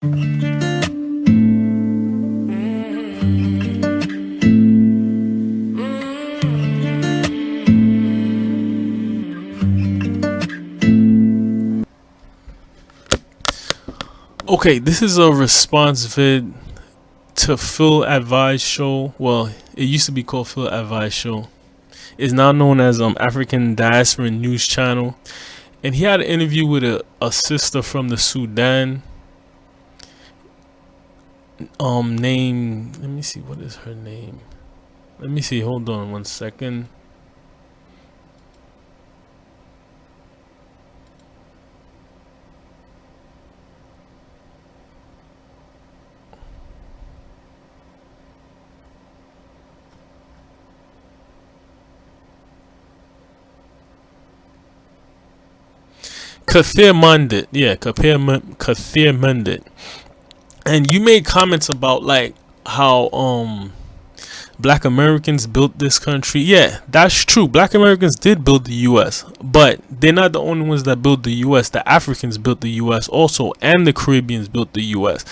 Okay, this is a response vid to Phil Advise Show. Well, it used to be called Phil Advise Show. It's now known as African Diaspora News Channel. And he had an interview with a sister from the Sudan. Name. Let me see. What is her name? Let me see. Hold on 1 second. Kathir Mandit. Yeah, Kathir Mandit. And you made comments about like how black Americans built this country. Yeah, that's true. Black Americans did build the US, but they're not the only ones that built the US. The Africans built the US also, and the Caribbeans built the US.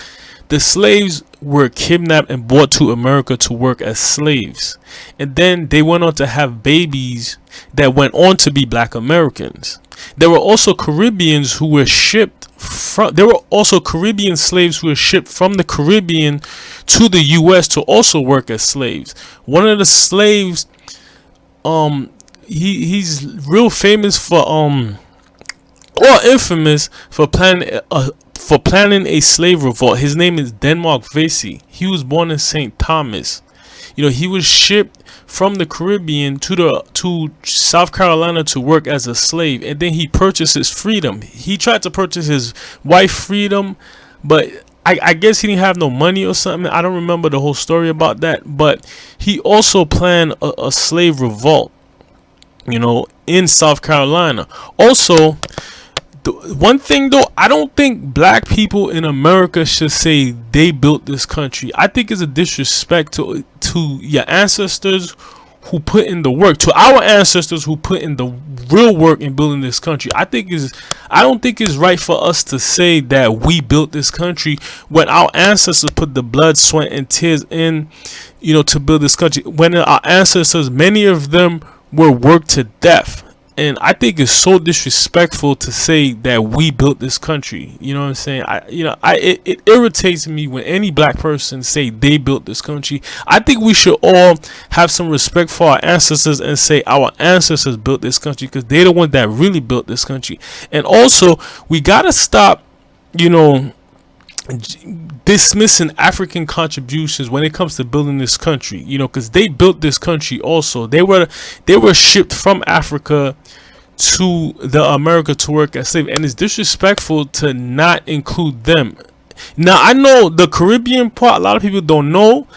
The slaves were kidnapped and brought to America to work as slaves. And then they went on to have babies that went on to be black Americans. There were also Caribbeans who were shipped from, there were also Caribbean slaves who were shipped from the Caribbean to the US to also work as slaves. One of the slaves, he's real famous for or infamous for planning a slave revolt. His name is Denmark Vesey. He was born in St. Thomas. You know, he was shipped from the Caribbean to South Carolina to work as a slave, and then he purchased his freedom. He tried to purchase his wife freedom, but I guess he didn't have no money or something. I don't remember the whole story about that, but he also planned a slave revolt, you know, in South Carolina. Also, one thing though, I don't think black people in America should say they built this country. I think it's a disrespect to your ancestors who put in the work, to our ancestors who put in the real work in building this country. I don't think it's right for us to say that we built this country when our ancestors put the blood, sweat, and tears in, you know, to build this country. When our ancestors, many of them were worked to death. And I think it's so disrespectful to say that we built this country. You know what I'm saying? It irritates me when any black person say they built this country. I think we should all have some respect for our ancestors and say our ancestors built this country, because they're the ones that really built this country. And also, we gotta stop, you know, dismissing African contributions when it comes to building this country, you know, because they built this country also. They were shipped from Africa to the America to work as slaves, and it's disrespectful to not include them. Now, I know the Caribbean part, a lot of people don't know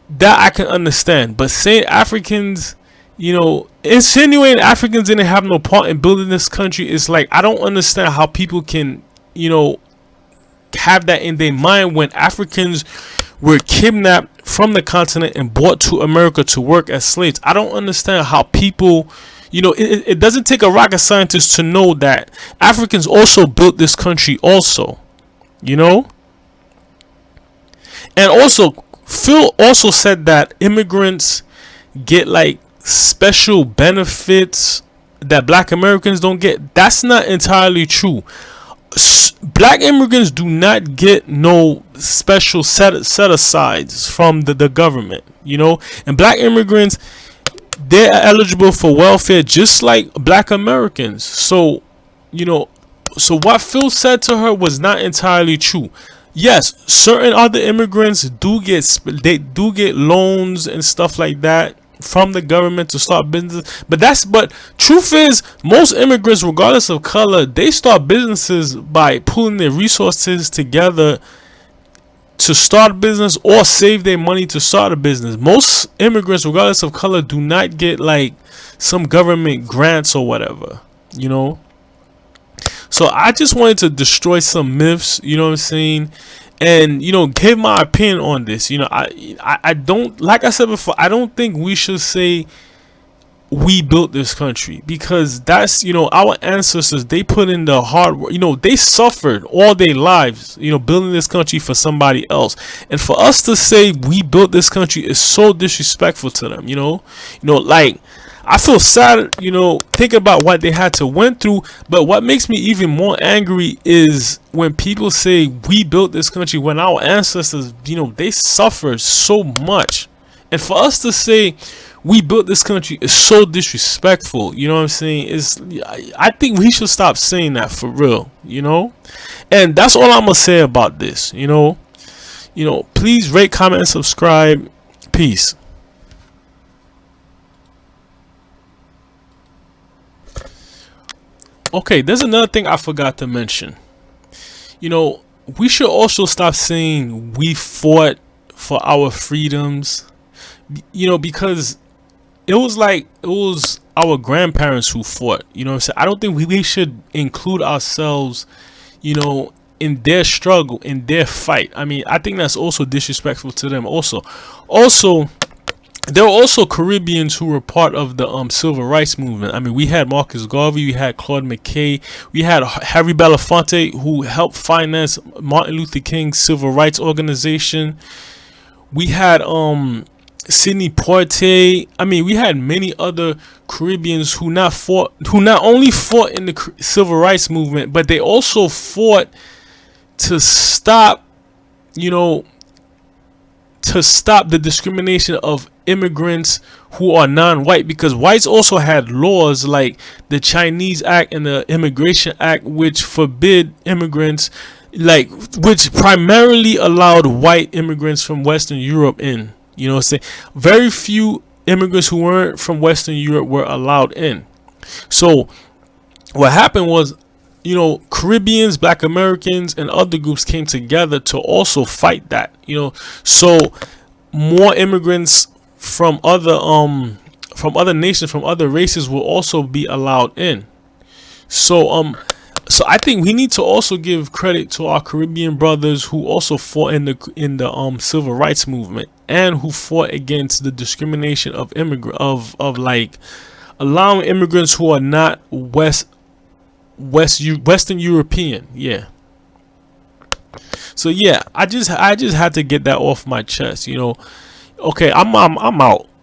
that. I can understand, but saying Africans, you know, insinuating Africans didn't have no part in building this country is like, I don't understand how people can, you know, have that in their mind when Africans were kidnapped from the continent and brought to America to work as slaves. I don't understand how people, you know, it doesn't take a rocket scientist to know that Africans also built this country also, you know. And also, Phil also said that immigrants get like special benefits that black Americans don't get. That's not entirely true. Black immigrants do not get no special set asides from the government, you know. And black immigrants, they're eligible for welfare just like black Americans. So, you know, so what Phil said to her was not entirely true. Yes, certain other immigrants do get loans and stuff like that from the government to start business, but truth is, most immigrants, regardless of color, they start businesses by pulling their resources together to start a business or save their money to start a business. Most immigrants, regardless of color, do not get like some government grants or whatever, you know. So I just wanted to destroy some myths, you know what I'm saying, and, you know, give my opinion on this. You know, I don't, like I said before, I don't think we should say we built this country, because that's, our ancestors, they put in the hard work, they suffered all their lives, building this country for somebody else. And for us to say we built this country is so disrespectful to them. Like, I feel sad, thinking about what they had to went through. But what makes me even more angry is when people say we built this country, when our ancestors, they suffered so much. And for us to say we built this country is so disrespectful. You know what I'm saying? I think we should stop saying that, for real. And that's all I'm gonna say about this. Please rate, comment, and subscribe. Peace. Okay, there's another thing I forgot to mention. We should also stop saying we fought for our freedoms. Because it was our grandparents who fought. You know what I'm saying? I don't think we should include ourselves, in their struggle, in their fight. I mean, I think that's also disrespectful to them. Also, there were also Caribbeans who were part of the civil rights movement. I mean, we had Marcus Garvey, we had Claude McKay, we had Harry Belafonte, who helped finance Martin Luther King's civil rights organization. We had Sidney Poitier. I mean, we had many other Caribbeans who not only fought in the civil rights movement, but they also fought to stop, to stop the discrimination of immigrants who are non-white, because whites also had laws like the Chinese Act and the Immigration Act, which forbid immigrants, which primarily allowed white immigrants from Western Europe in. Very few immigrants who weren't from Western Europe were allowed in. So what happened was, Caribbeans, Black Americans, and other groups came together to also fight that. So more immigrants from other nations, from other races, will also be allowed in. So I think we need to also give credit to our Caribbean brothers who also fought in the civil rights movement, and who fought against the discrimination of allowing immigrants who are not Western European. Yeah. So yeah, I just had to get that off my chest. Okay, I'm out.